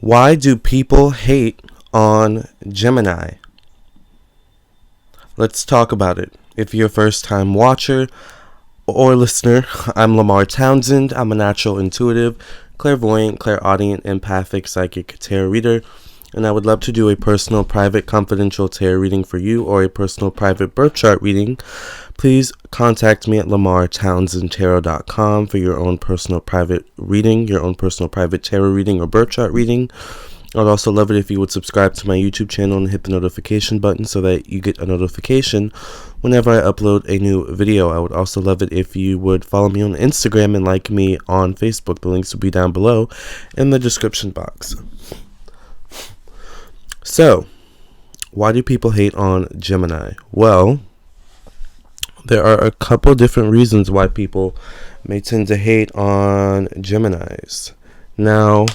Why do people hate on Gemini? Let's talk about it. If you're a first-time watcher or listener, I'm Lamarr Townsend. I'm a natural intuitive, clairvoyant, clairaudient, empathic, psychic tarot reader, and I would love to do a personal, private, confidential tarot reading for you or a personal, private birth chart reading. Please contact me at lamarrtownsendtarot.com for your own personal, private reading, your own personal, private tarot reading or birth chart reading. I'd also love it if you would subscribe to my YouTube channel and hit the notification button so that you get a notification whenever I upload a new video. I would also love it if you would follow me on Instagram and like me on Facebook. The links will be down below in the description box. So, why do people hate on Gemini? Well, there are a couple different reasons why people may tend to hate on Geminis. Now,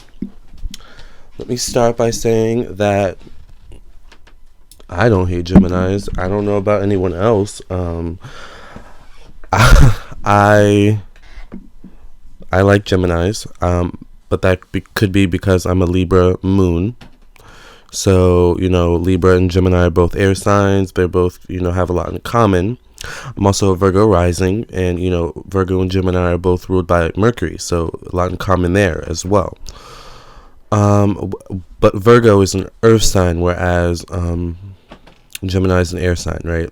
let me start by saying that I don't hate Geminis. I don't know about anyone else. I like Geminis, but that could be because I'm a Libra moon. So, Libra and Gemini are both air signs. They're both, have a lot in common. I'm also a Virgo rising, and, Virgo and Gemini are both ruled by Mercury. So, a lot in common there as well. But Virgo is an earth sign, whereas Gemini is an air sign, right?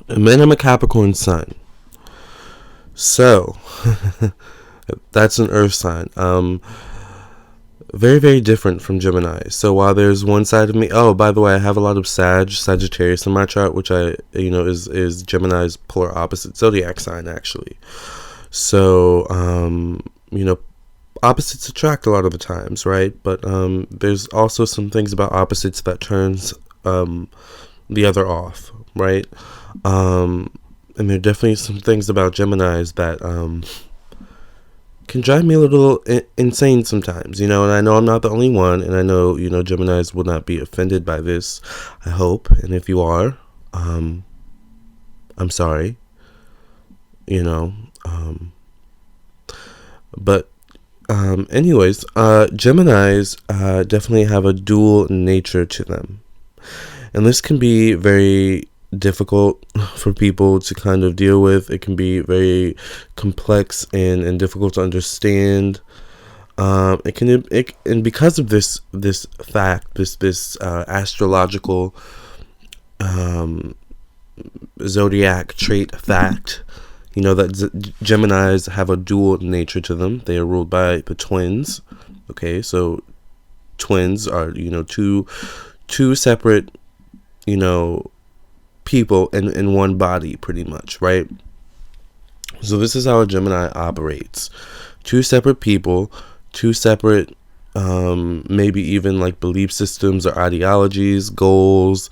And then I'm a Capricorn sun. So, that's an earth sign. Very, very different from Gemini. So while there's one side of me, by the way, I have a lot of Sagittarius in my chart, which is Gemini's polar opposite zodiac sign, actually. So, opposites attract a lot of the times, right? But there's also some things about opposites that turns the other off, right? And there are definitely some things about Geminis that can drive me a little insane sometimes, and I know I'm not the only one, and I know, Geminis will not be offended by this, I hope, and if you are, I'm sorry, but anyways, Geminis definitely have a dual nature to them, and this can be very difficult for people to kind of deal with. It can be very complex and difficult to understand. And because of this fact, this astrological zodiac trait fact, that Geminis have a dual nature to them. They are ruled by the twins. Okay, so twins are two separate people in one body, pretty much, right? So this is how a Gemini operates. Two separate people, two separate maybe even like belief systems or ideologies, goals,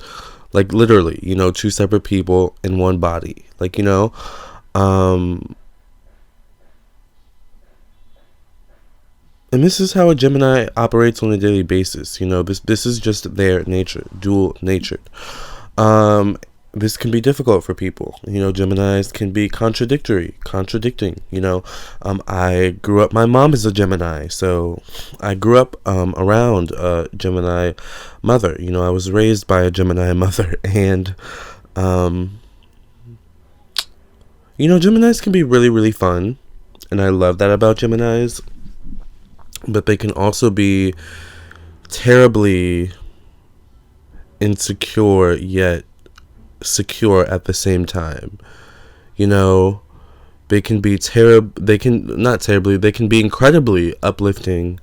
like literally, two separate people in one body, like, and this is how a Gemini operates on a daily basis. This is just their nature, dual natured. This can be difficult for people. Geminis can be contradicting. I grew up, my mom is a Gemini, so I grew up around a Gemini mother. I was raised by a Gemini mother, and Geminis can be really, really fun, and I love that about Geminis, but they can also be terribly insecure yet secure at the same time. They can be they can be incredibly uplifting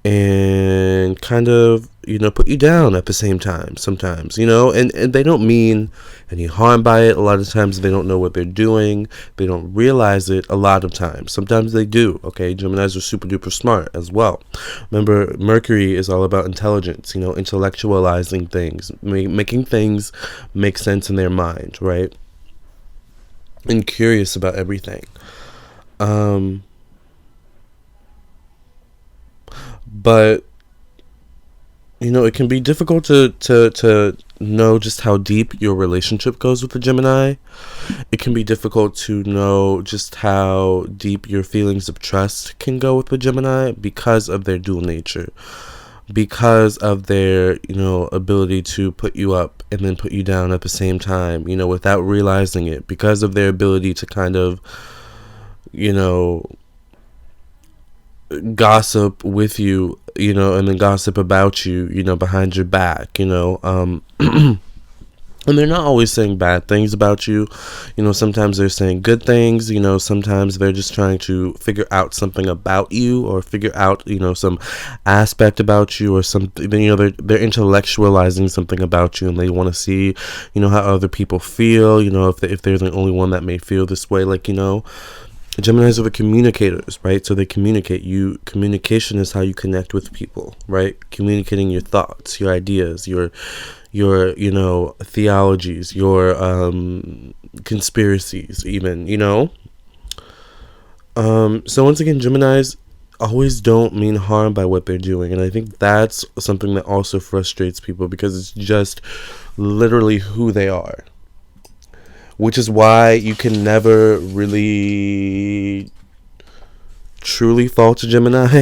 and kind of put you down at the same time sometimes, and they don't mean any harm by it. A lot of times they don't know what they're doing. They don't realize it a lot of times. Sometimes they do. Okay, Geminis are super duper smart as well. Remember, Mercury is all about intelligence, intellectualizing things, making things make sense in their mind, right? And curious about everything. But it can be difficult to know just how deep your relationship goes with the Gemini. It can be difficult to know just how deep your feelings of trust can go with the Gemini because of their dual nature, because of their, ability to put you up and then put you down at the same time, without realizing it, because of their ability to kind of, gossip with you, and then gossip about you, behind your back, and they're not always saying bad things about you. Sometimes they're saying good things. Sometimes they're just trying to figure out something about you, or figure out, some aspect about you, or something. They're intellectualizing something about you, and they want to see, how other people feel. If they're the only one that may feel this way, Geminis are the communicators, right? So they communicate. Communication is how you connect with people, right? Communicating your thoughts, your ideas, your theologies, your conspiracies, even, so once again, Geminis always don't mean harm by what they're doing, and I think that's something that also frustrates people, because it's just literally who they are, which is why you can never really truly fault a Gemini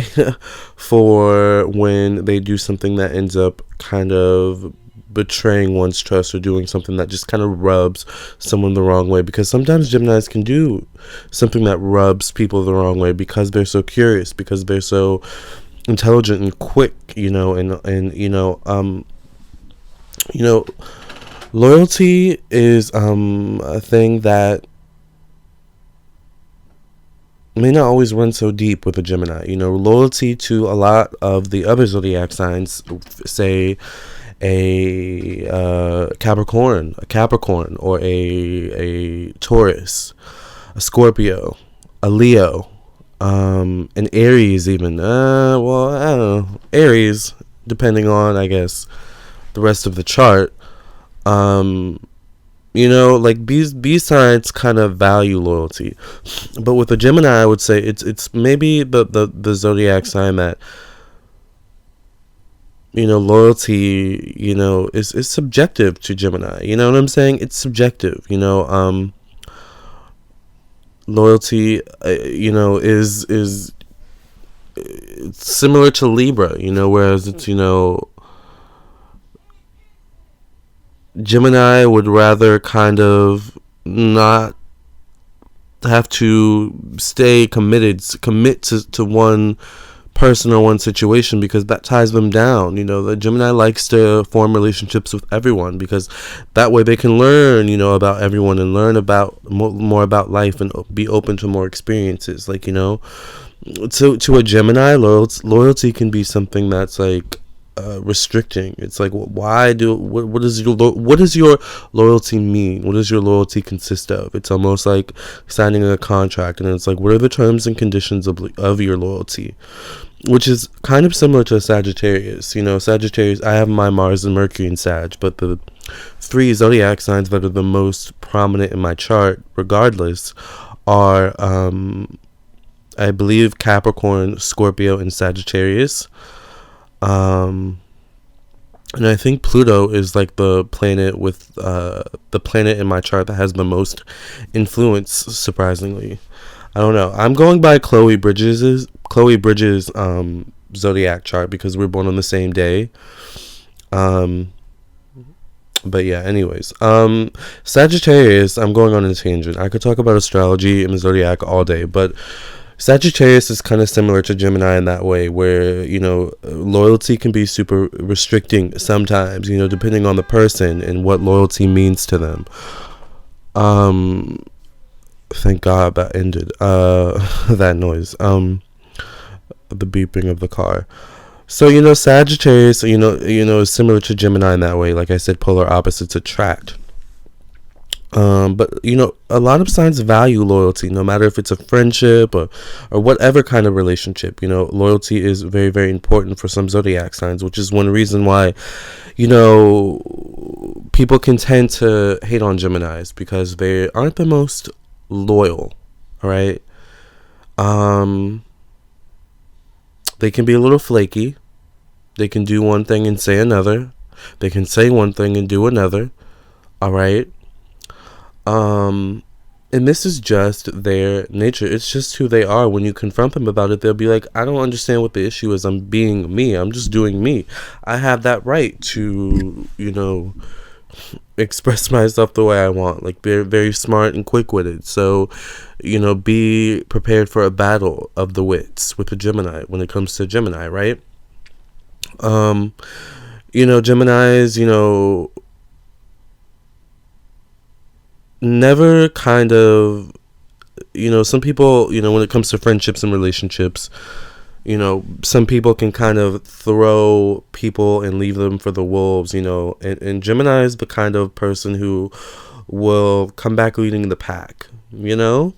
for when they do something that ends up kind of betraying one's trust, or doing something that just kind of rubs someone the wrong way, because sometimes Geminis can do something that rubs people the wrong way because they're so curious, because they're so intelligent and quick, loyalty is a thing that may not always run so deep with a Gemini. Loyalty to a lot of the other zodiac signs, say a Capricorn, or a Taurus, a Scorpio, a Leo, an Aries, even. I don't know, Aries, depending on, I guess, the rest of the chart. These signs kind of value loyalty, but with a Gemini, I would say it's maybe the zodiac sign that, loyalty, is subjective to Gemini. You know what I'm saying? It's subjective. Loyalty, is similar to Libra. Whereas it's, Gemini would rather kind of not have to commit to one person or one situation, because that ties them down. The Gemini likes to form relationships with everyone, because that way they can learn, about everyone, and learn about more about life, and be open to more experiences. To a Gemini, loyalty can be something that's restricting. It's what does your loyalty mean? What does your loyalty consist of? It's almost like signing a contract, and it's what are the terms and conditions of your loyalty, which is kind of similar to Sagittarius. Sagittarius, I have my Mars and Mercury in Sag, but the 3 zodiac signs that are the most prominent in my chart, regardless, are I believe Capricorn, Scorpio, and Sagittarius. And I think Pluto is the planet in my chart that has the most influence, surprisingly. I don't know. I'm going by Chloe Bridges' zodiac chart, because we're born on the same day. But yeah, anyways. Sagittarius, I'm going on a tangent. I could talk about astrology and the zodiac all day, but Sagittarius is kind of similar to Gemini in that way, where, loyalty can be super restricting sometimes, depending on the person and what loyalty means to them. Thank God that ended. That noise. The beeping of the car. So, Sagittarius, is similar to Gemini in that way. Like I said, polar opposites attract. But a lot of signs value loyalty, no matter if it's a friendship or whatever kind of relationship. Loyalty is very, very important for some zodiac signs, which is one reason why people can tend to hate on Geminis, because they aren't the most loyal. All right. They can be a little flaky. They can do one thing and say another. They can say one thing and do another. All right. And this is just their nature. It's just who they are. When you confront them about it, they'll be like, I don't understand what the issue is. I'm being me. I'm just doing me. I have that right to, express myself the way I want. Like, they're very smart and quick-witted. So, be prepared for a battle of the wits with a Gemini when it comes to Gemini, right? Geminis, never kind of, some people, when it comes to friendships and relationships, some people can kind of throw people and leave them for the wolves, and Gemini is the kind of person who will come back leading the pack, and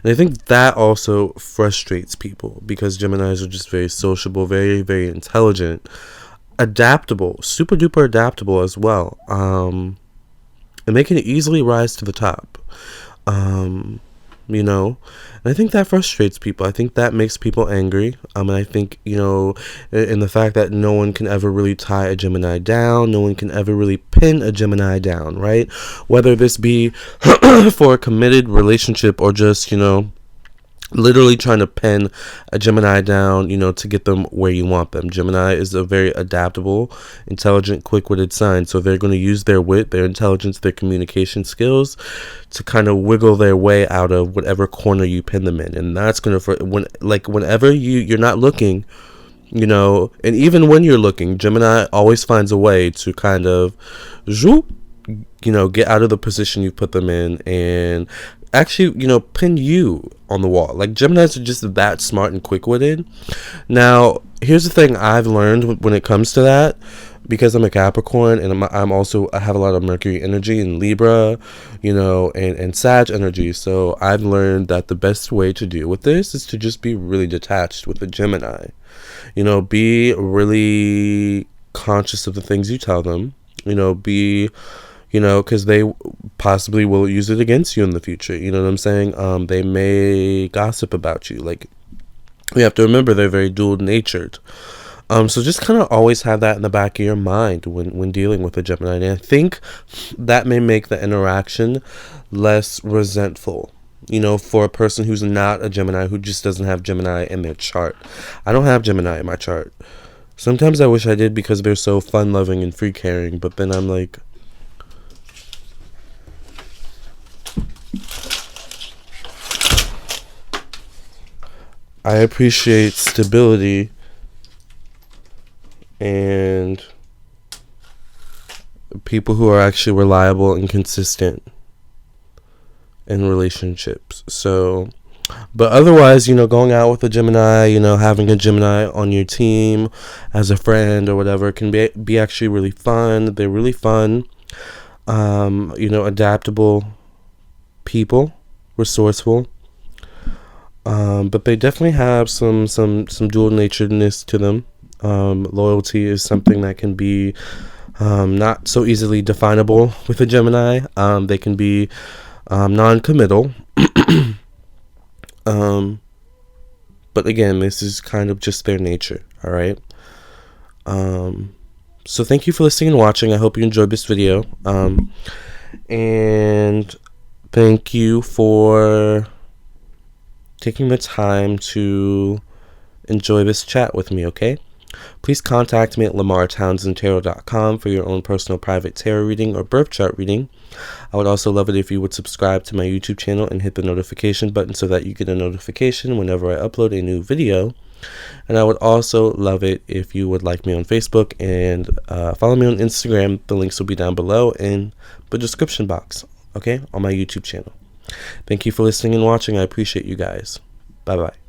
I think that also frustrates people because Geminis are just very sociable, very, very intelligent, adaptable, super duper adaptable as well, and they can easily rise to the top, and I think that frustrates people. I think that makes people angry, and I think, in the fact that no one can ever really tie a Gemini down, no one can ever really pin a Gemini down, right? Whether this be for a committed relationship or just, literally trying to pin a Gemini down, to get them where you want them. Gemini is a very adaptable, intelligent, quick-witted sign. So they're going to use their wit, their intelligence, their communication skills to kind of wiggle their way out of whatever corner you pin them in. And that's going to, whenever you're not looking, and even when you're looking, Gemini always finds a way to kind of, get out of the position you put them in and actually, pin you on the wall. Like, Geminis are just that smart and quick-witted. Now, here's the thing I've learned when it comes to that, because I'm a Capricorn and I have a lot of Mercury energy and Libra, and Sag energy. So I've learned that the best way to deal with this is to just be really detached with the Gemini. Be really conscious of the things you tell them. Because they possibly will use it against you in the future. You know what I'm saying? They may gossip about you. Like, we have to remember they're very dual-natured. So just kind of always have that in the back of your mind when dealing with a Gemini. And I think that may make the interaction less resentful, for a person who's not a Gemini, who just doesn't have Gemini in their chart. I don't have Gemini in my chart. Sometimes I wish I did because they're so fun-loving and free-caring, but then I'm like, I appreciate stability and people who are actually reliable and consistent in relationships. So, but otherwise, going out with a Gemini, having a Gemini on your team as a friend or whatever can be actually really fun. They're really fun, adaptable people, resourceful. But they definitely have some dual-naturedness to them. Loyalty is something that can be not so easily definable with a Gemini. They can be non-committal. But again, this is kind of just their nature, all right? So thank you for listening and watching. I hope you enjoyed this video. And thank you for taking the time to enjoy this chat with me, okay? Please contact me at lamarrtownsendtarot.com for your own personal private tarot reading or birth chart reading. I would also love it if you would subscribe to my YouTube channel and hit the notification button so that you get a notification whenever I upload a new video. And I would also love it if you would like me on Facebook and follow me on Instagram. The links will be down below in the description box, okay, on my YouTube channel. Thank you for listening and watching. I appreciate you guys. Bye-bye.